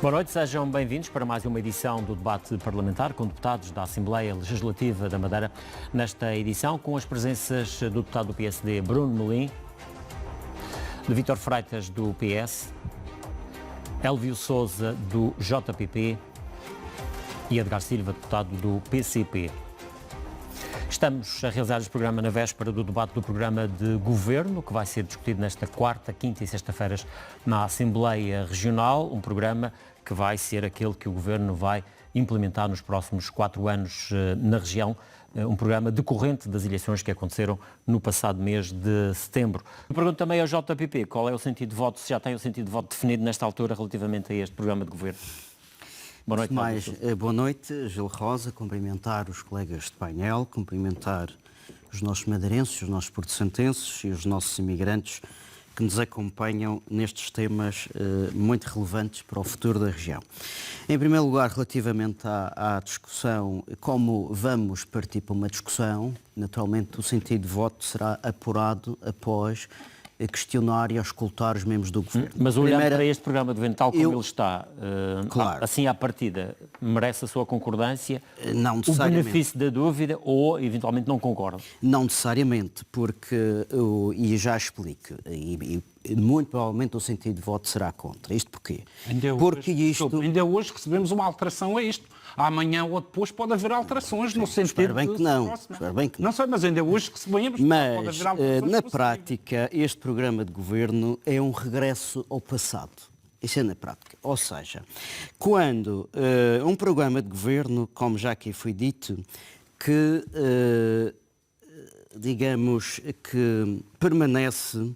Boa noite, sejam bem-vindos para mais uma edição do debate parlamentar com deputados da Assembleia Legislativa da Madeira. Nesta edição, com as presenças do deputado do PSD Bruno Melim, de Vítor Freitas do PS, Elvio Sousa do JPP e Edgar Silva, deputado do PCP. Estamos a realizar este programa na véspera do debate do programa de governo, que vai ser discutido nesta quarta, quinta e sexta-feiras na Assembleia Regional, um programa que vai ser aquele que o governo vai implementar nos próximos 4 anos na região, um programa decorrente das eleições que aconteceram no passado mês de setembro. Eu pergunto também ao JPP qual é o sentido de voto, se já tem o sentido de voto definido nesta altura relativamente a este programa de governo. Boa noite. Boa noite, Gil Rosa, cumprimentar os colegas de painel, cumprimentar os nossos madeirenses, os nossos porto-santenses e os nossos imigrantes que nos acompanham nestes temas muito relevantes para o futuro da região. Em primeiro lugar, relativamente à discussão, como vamos partir para uma discussão, naturalmente o sentido de voto será apurado após questionar e auscultar os membros do governo. Mas olhando para este programa de governo tal como ele está, claro, assim à partida, merece a sua concordância, não o benefício da dúvida ou eventualmente não concorda? Não necessariamente, porque, e já explico, e muito provavelmente o sentido de voto será contra. Isto porquê? Ainda hoje recebemos uma alteração a isto. Amanhã ou depois pode haver alterações no sentido... Espero bem que não. Espero bem que não. Não sei, mas ainda hoje recebemos. Mas, pode haver alterações na prática, este programa de governo é um regresso ao passado. Isso é na prática. Ou seja, quando um programa de governo, como já aqui foi dito, que, digamos, que permanece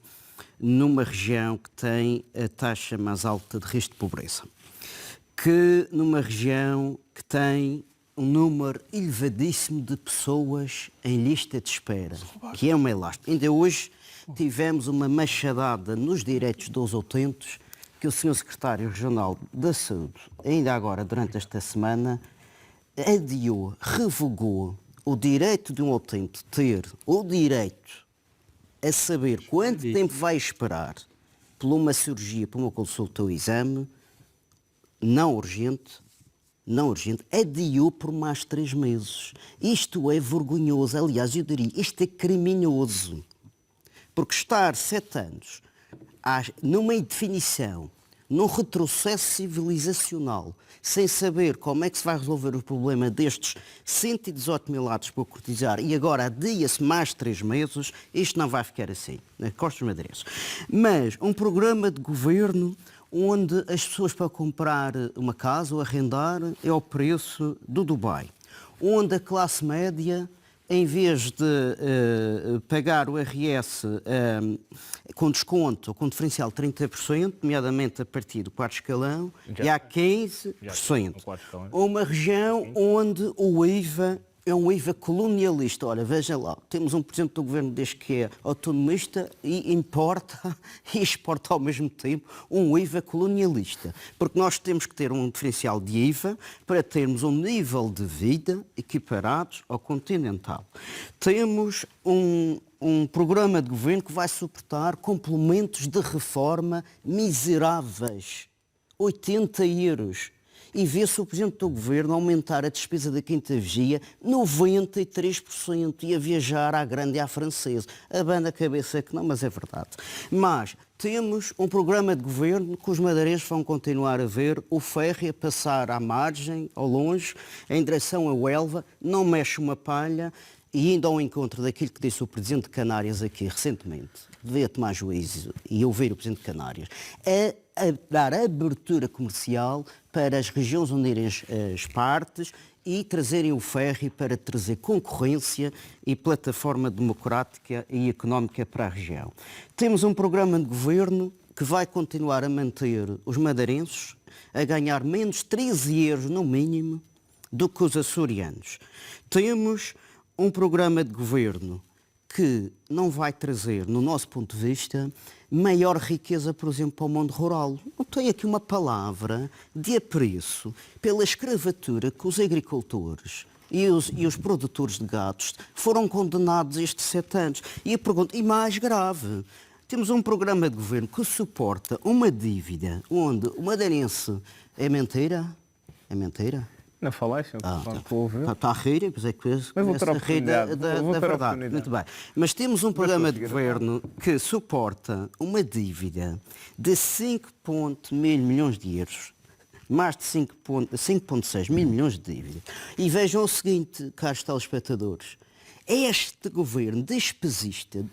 numa região que tem a taxa mais alta de risco de pobreza, que numa região que tem um número elevadíssimo de pessoas em lista de espera, que é uma elástica. Ainda hoje tivemos uma machadada nos direitos dos utentes que o Sr. Secretário Regional da Saúde, ainda agora durante esta semana, adiou, revogou o direito de um utente ter o direito a saber quanto tempo vai esperar por uma cirurgia, por uma consulta ou exame, não urgente, adiou por mais 3 meses. Isto é vergonhoso. Aliás, eu diria, isto é criminoso. Porque estar 7 anos numa indefinição, num retrocesso civilizacional, sem saber como é que se vai resolver o problema destes 118 mil atos para cortizar e agora adia-se mais 3 meses, isto não vai ficar assim, na Costa Madeirense. Mas um programa de governo onde as pessoas para comprar uma casa ou arrendar é ao preço do Dubai, onde a classe média, em vez de pagar o RS com desconto ou com diferencial de 30%, nomeadamente a partir do 4º escalão, e há 15%. Uma região onde o IVA é um IVA colonialista. Olha, veja lá, temos um presidente do governo desde que é autonomista e importa e exporta ao mesmo tempo um IVA colonialista. Porque nós temos que ter um diferencial de IVA para termos um nível de vida equiparado ao continental. Temos um programa de governo que vai suportar complementos de reforma miseráveis. 80 euros. E vê-se o Presidente do Governo aumentar a despesa da Quinta Vigia 93% e a viajar à grande e à francesa. A banda cabeça é que não, mas é verdade. Mas temos um programa de governo que os madeirenses vão continuar a ver o ferry a passar à margem, ao longe, em direção a Huelva, não mexe uma palha. E indo ao encontro daquilo que disse o Presidente de Canárias aqui recentemente, devia tomar juízo e ouvir o Presidente de Canárias, a dar abertura comercial para as regiões unirem as partes e trazerem o ferry para trazer concorrência e plataforma democrática e económica para a região. Temos um programa de governo que vai continuar a manter os madeirenses a ganhar menos 13 euros no mínimo do que os açorianos. Temos um programa de governo que não vai trazer, no nosso ponto de vista, maior riqueza, por exemplo, para o mundo rural. Não tem aqui uma palavra de apreço pela escravatura que os agricultores e os produtores de gados foram condenados estes 7 anos. E a pergunta, e mais grave, Temos um programa de governo que suporta uma dívida onde o madeirense... É mentira? É mentira? Não falei, Está a rir, pois é que mas vou ter a oportunidade. da verdade. Muito bem. Mas temos um programa de governo que suporta uma dívida de 5,1 milhões de euros. Mais de 5,6 mil milhões de dívida. E vejam o seguinte, caros telespectadores. Este governo despesista,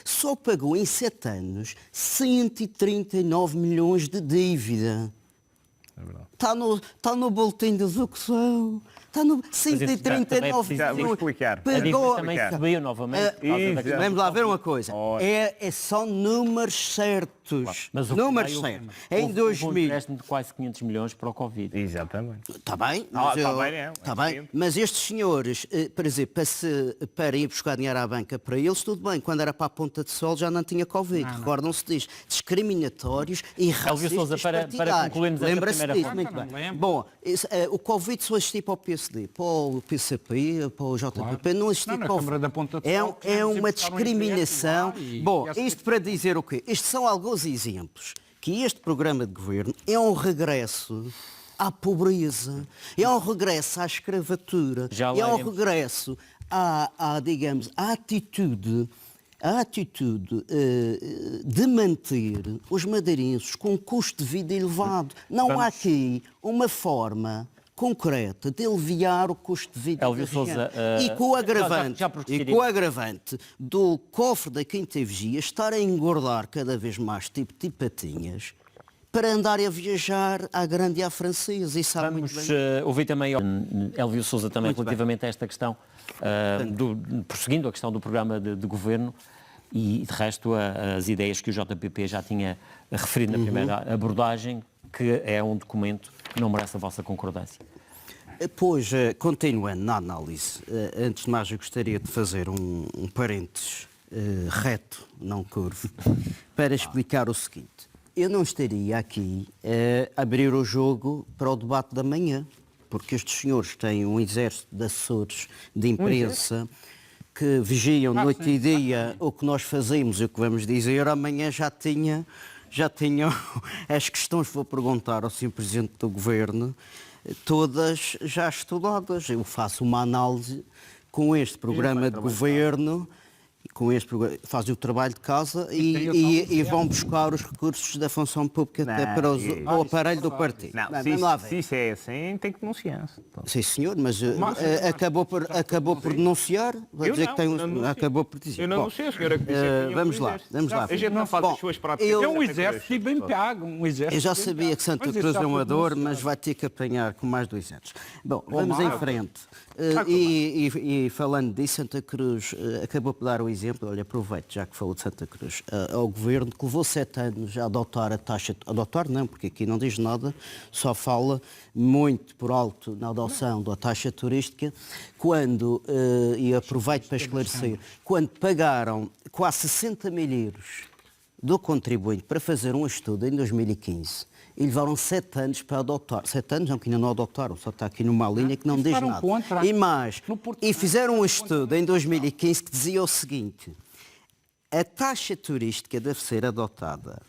só pagou em 7 anos 139 milhões de dívida. É verdade. Está no boletim de execução. Está no 139 milhões. Vou explicar. A dívida também subiu novamente. Vamos lá ver uma coisa. São números certos. Mas o números certos. Em 2000... Houve um empréstimo de quase 500 milhões para o Covid. Exatamente. Está bem, Está bem. Mas estes senhores, por exemplo, para ir buscar dinheiro à banca para eles, tudo bem. Quando era para a Ponta de Sol já não tinha Covid. Recordam-se disto. Discriminatórios e Elvio Sousa, para concluirmos esta primeira disso, fase. muito bem. Bom, o Covid só existia para o PSD, para o PCP, para o JPP, não existia para o Câmara da Ponta de Sol, É uma sempre discriminação. Bom, e isto para dizer o quê? Estes são alguns exemplos que este programa de governo é um regresso à pobreza, é um regresso à escravatura, é um regresso digamos, à atitude de manter os madeirenses com um custo de vida elevado. Não há aqui uma forma concreta de aliviar o custo de vida. Elvio Sousa, e com o agravante do cofre da Quinta Vigia estar a engordar cada vez mais tipo de patinhas para andar a viajar à grande e à francesa. E sabe Vamos muito bem. ouvir também Elvio Sousa também Muito relativamente a esta questão, prosseguindo a questão do programa de governo e, de resto, as ideias que o JPP já tinha referido na primeira abordagem, que é um documento que não merece a vossa concordância. Pois, continuando na análise, antes de mais eu gostaria de fazer um parênteses reto, não curvo, para explicar o seguinte. Eu não estaria aqui a abrir o jogo para o debate da manhã, porque estes senhores têm um exército de assessores de imprensa que vigiam noite e dia o que nós fazemos e o que vamos dizer. Amanhã já tinham as questões que vou perguntar ao Sr. Presidente do Governo, todas já estudadas. Eu faço uma análise com este programa de governo, fazem o trabalho de casa e vão buscar os recursos da função pública para o aparelho do partido. Se isso é assim, tem que denunciar. Sim, senhor, mas acabou por denunciar. Vai dizer que tem acabou por dizer. Eu não sei, a senhora que disse que vamos lá. A gente não faz as suas práticas. É um exército e bem pago. Eu já sabia que Santa Cruz é uma dor, mas vai ter que apanhar com mais 2 anos. Bom, vamos em frente. E falando disso, Santa Cruz acabou por dar o exemplo, olha, aproveito, já que falou de Santa Cruz, ao Governo que levou 7 anos a adotar a taxa... Adotar não, porque aqui não diz nada, só fala muito por alto na adoção da taxa turística, quando, e aproveito para esclarecer, quando pagaram quase 60 mil euros do contribuinte para fazer um estudo em 2015, e levaram 7 anos para adotar. 7 anos, não, que ainda não adotaram, só está aqui numa linha que não diz nada. E fizeram um estudo em 2015 que dizia o seguinte: a taxa turística deve ser adotada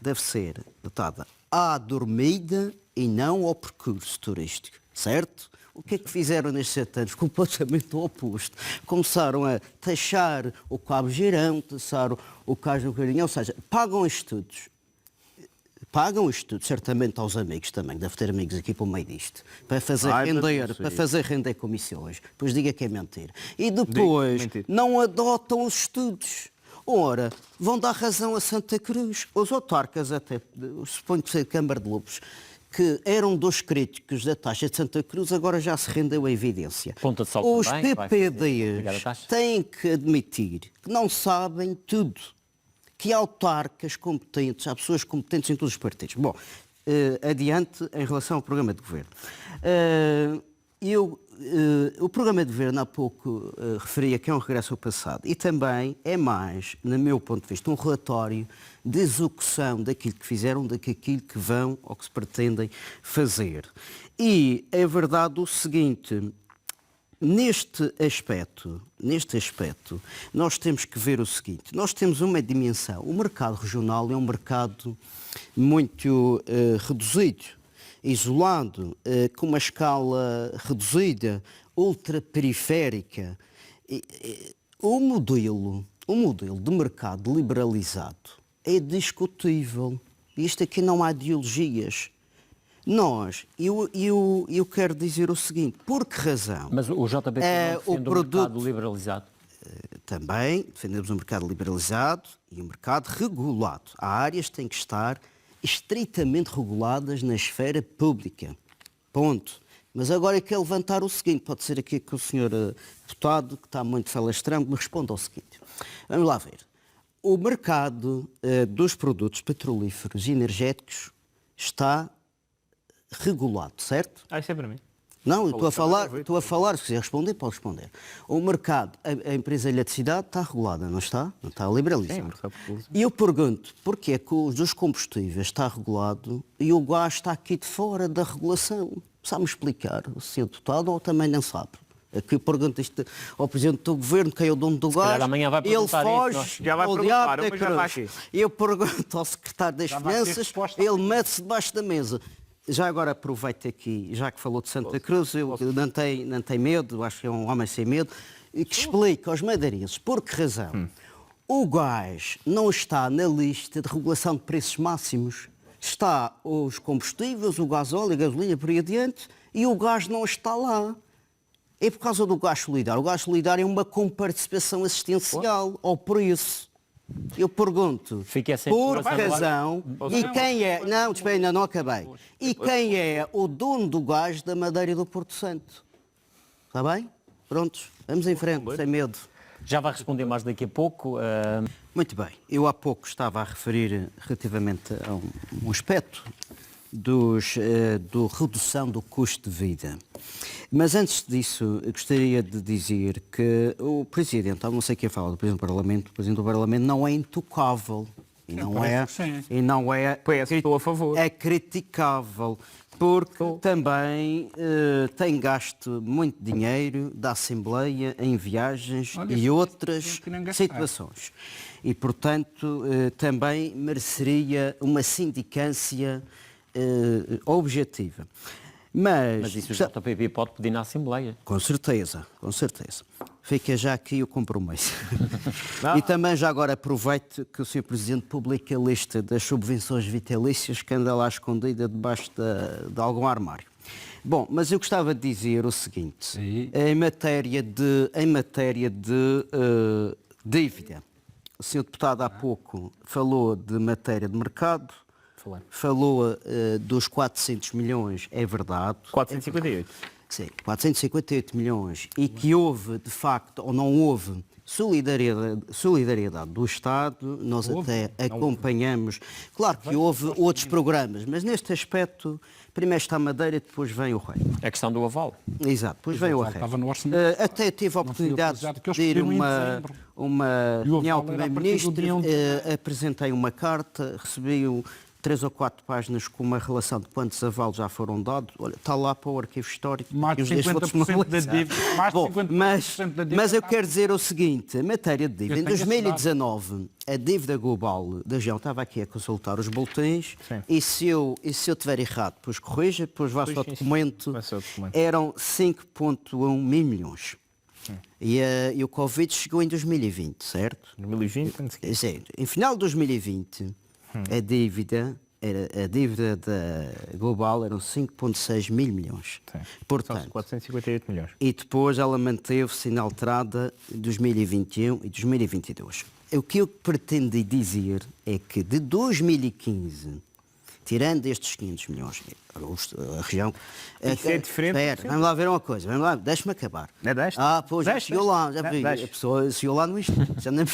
à dormida e não ao percurso turístico, certo? O que é que fizeram nestes 7 anos? Completamente o oposto. Começaram a taxar o Cabo Girão, taxar o Cais do Carinhão, ou seja, pagam estudos, certamente aos amigos também, deve ter amigos aqui para o meio disto, para fazer render comissões, depois diga que é mentira. E depois não adotam os estudos. Ora, vão dar razão a Santa Cruz. Os autarcas, até, suponho que seja Câmara de Lobos, que eram dos críticos da taxa de Santa Cruz, agora já se rendeu a evidência. Ponta de Sol Os também, PPDs têm que admitir que não sabem tudo. Que há autarcas competentes, há pessoas competentes em todos os partidos. Bom, adiante em relação ao programa de governo. O programa de governo há pouco referia que é um regresso ao passado e também é mais, no meu ponto de vista, um relatório de execução daquilo que fizeram, daquilo que vão ou que se pretendem fazer. E é verdade o seguinte: neste aspecto, nós temos que ver o seguinte. Nós temos uma dimensão. O mercado regional é um mercado muito reduzido, isolado, com uma escala reduzida, ultraperiférica. O modelo de mercado liberalizado é discutível. Isto aqui não há ideologias. Eu quero dizer o seguinte, por que razão? Mas o JBP não defende o mercado liberalizado? Também defendemos o mercado liberalizado e o mercado regulado. Há áreas que têm que estar estritamente reguladas na esfera pública. Ponto. Mas agora eu quero levantar o seguinte, pode ser aqui que o senhor deputado, que está muito falastrão, me responda ao seguinte. Vamos lá ver. O mercado dos produtos petrolíferos e energéticos está regulado, certo? Isso é para mim. Não, eu estou a falar, se quiser responder, pode responder. O mercado, a empresa de eletricidade está regulada, não está? Não está liberalizado. E eu pergunto, porquê é que o dos combustíveis está regulado e o gás está aqui de fora da regulação? Sabe-me explicar, o senhor deputado, ou também não sabe? Aqui eu pergunto isto ao Presidente do Governo, que é o dono do gás, amanhã vai ele foge, isso, já vai ao perguntar, diabo da mas já está cruz. aqui. Eu pergunto ao Secretário das Finanças, ele mete-se debaixo da mesa. Já agora aproveito aqui, já que falou de Santa Cruz, eu não tenho medo, acho que é um homem sem medo, e que explique aos madeirenses por que razão o gás não está na lista de regulação de preços máximos. Está os combustíveis, o gasóleo, a gasolina, por aí adiante, e o gás não está lá. É por causa do gás solidário. O gás solidário é uma comparticipação assistencial ao preço. Eu pergunto, por que razão, e quem é... Não, espera, ainda não acabei. E quem é o dono do gás da Madeira e do Porto Santo? Está bem? Prontos, vamos em frente, sem medo. Já vai responder mais daqui a pouco. Muito bem. Eu há pouco estava a referir relativamente a um aspecto do redução do custo de vida. Mas antes disso, eu gostaria de dizer que o Presidente, não sei quem fala do Presidente do Parlamento, o Presidente do Parlamento não é intocável. E não é estou a favor. É criticável, porque também tem gasto muito dinheiro da Assembleia em viagens e outras situações. E, portanto, também mereceria uma sindicância objetiva. Mas isso o JPP pode pedir na Assembleia. Com certeza, com certeza. Fica já aqui o compromisso. E também já agora aproveito que o Sr. Presidente publique a lista das subvenções vitalícias que anda lá escondida debaixo de algum armário. Bom, mas eu gostava de dizer o seguinte, em matéria de dívida. O Sr. Deputado há pouco falou de matéria de mercado, falou dos 400 milhões, é verdade. 458. Sim, 458 milhões. E que houve, de facto, ou não houve, solidariedade do Estado. Nós até acompanhamos. Claro que houve outros programas, mas neste aspecto, primeiro está a Madeira, depois vem o Rei. É questão do aval. Exato, depois vem o Rei. Até tive a oportunidade de ir uma reunião com o Primeiro-Ministro, apresentei uma carta, recebi 3 ou 4 páginas com uma relação de quantos avalos já foram dados. Olha, está lá para o arquivo histórico. Mais de 50% da dívida. Mas eu quero dizer o seguinte, em matéria de dívida, em 2019, a dívida global da região, estava aqui a consultar os boletins, e se eu estiver errado, depois corrija, depois vá ao documento, eram 5,1 mil milhões. E o Covid chegou em 2020, certo? 2020? Em final de 2020, a dívida global eram 5,6 mil milhões. Portanto, 458 milhões. E depois ela manteve-se inalterada em 2021 e 2022. O que eu pretendi dizer é que de 2015, tirando estes 500 milhões, a região... Isso é diferente. Espera, vamos lá ver uma coisa, deixa-me acabar. É deste? Pois, chegou lá, já vi, a pessoa chegou lá no instante, já não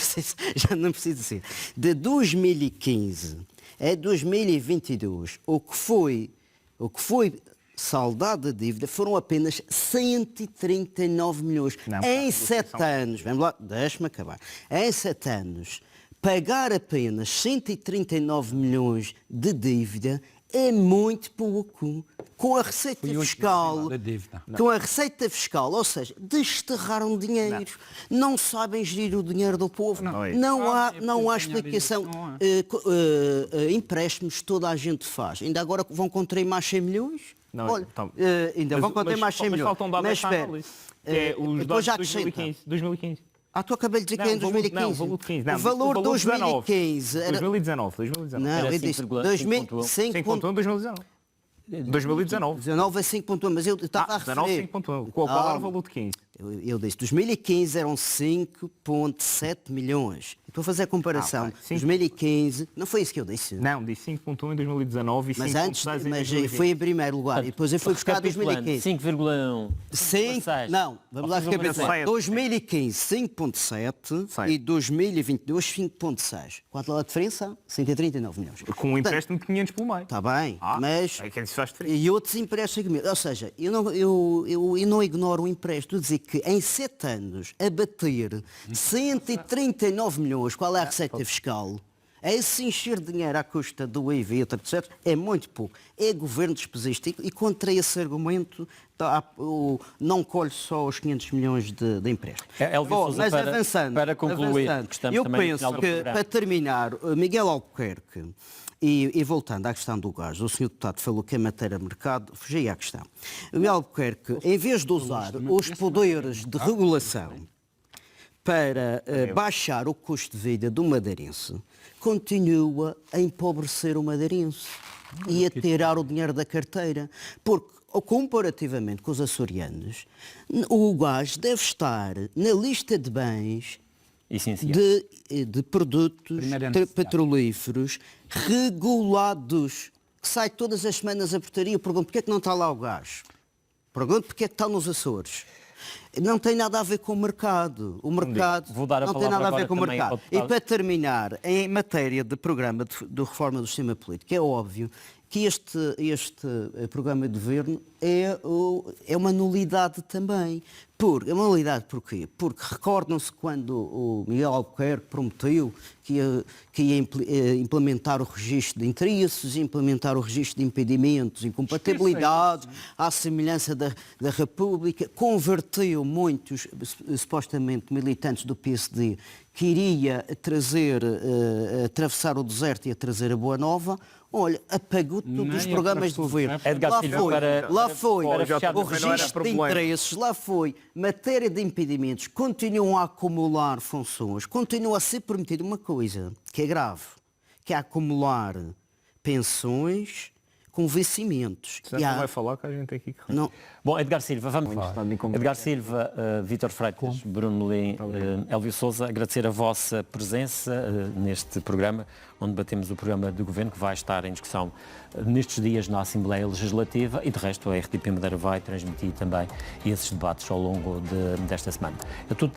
preciso dizer. De 2015 a 2022, o que foi saldado a dívida foram apenas 139 milhões. Em 7 anos, vamos lá, deixa-me acabar. Em 7 anos, pagar apenas 139 milhões de dívida é muito pouco. Com a receita Foi 8% fiscal, da dívida. com a receita fiscal, ou seja, desterraram dinheiro, não sabem gerir o dinheiro do povo, Não é. não há É preciso explicação. ganhar isso, não há. Empréstimos toda a gente faz. Ainda agora vão contrair mais 100 milhões? Não, Olha, então, ainda vão contrair mais 100 mas milhões. faltam dados espera, análise, que é os depois dados já de acrescenta. 2015. Tu acabei de dizer que é em Não, o 2015. valor- não, o valor de 15, não, o valor de 2015 era... 2019. Não, Era eu disse 5,1. 5.1 2019. 2019. 19 é 5.1, mas eu estava a 19, referir. 5.1. Qual era o valor de 15? Eu disse, 2015 eram 5,7 milhões. Estou a fazer a comparação. ok. 2015, não foi isso que eu disse. Não, disse 5.1 em 2019 e 5.6 Mas antes, em mas 2020. foi em primeiro lugar. E depois eu fui buscar Recapitulando, 2015. 5,1. 5, não, vamos lá recapitular. 2015, 5.7 Sei. e 2022, 5.6. Quanto é a diferença? 139 milhões. Com um empréstimo de 500 pelo meio. Está bem, mas... É que isso faz diferença. E outros empréstimos. Ou seja, eu não ignoro o empréstimo. Estou a dizer que em 7 anos, a bater 139 milhões, qual é a receita fiscal? É se encher dinheiro à custa do IVA, etc., é muito pouco. É governo despesista. E contra esse argumento, não colhe só os 500 milhões de empréstimo. Elvio Bom, Sousa, mas para concluir, porque estamos eu também no penso final do que, programa. para terminar, Miguel Albuquerque, e voltando à questão do gás, o senhor deputado falou que é matéria de mercado, fugi à questão. O Miguel Albuquerque, em vez de usar os poderes de regulação para baixar o custo de vida do madeirense, continua a empobrecer o madeirense e a tirar o dinheiro da carteira. Porque, comparativamente com os açorianos, o gás deve estar na lista de bens Essencial. de produtos Primeira necessidade. petrolíferos regulados, que sai todas as semanas a portaria. Eu pergunto, porquê é que não está lá o gás? Pergunto, porquê é que está nos Açores? Não tem nada a ver com o mercado. O mercado Vou dar a não tem palavra nada a ver agora com o também mercado. ao E deputado. para terminar, em matéria de programa de reforma do sistema político, é óbvio que este programa de governo é uma nulidade também. É uma nulidade porquê? Porque recordam-se quando o Miguel Albuquerque prometeu que ia implementar o registro de interesses, implementar o registro de impedimentos, incompatibilidades, à semelhança da República, converteu muitos, supostamente, militantes do PSD que iria atravessar o deserto e a trazer a Boa Nova. Olha, apagou todos os programas de governo. Edgar Silva, Lá foi para fechar, o também não era registro de problema. interesses, lá foi matéria de impedimentos, continuam a acumular funções, continua a ser permitido uma coisa que é grave, que é acumular pensões com vencimentos. Se não vai falar que a gente aqui... Não, Bom, Edgar Silva, vamos estado falar. incompetente. Edgar Silva, Vítor Freitas, Bruno Melim, Elvio Sousa, agradecer a vossa presença neste programa, onde batemos o programa do Governo, que vai estar em discussão nestes dias na Assembleia Legislativa e, de resto, a RTP Madeira vai transmitir também esses debates ao longo desta semana. É tudo.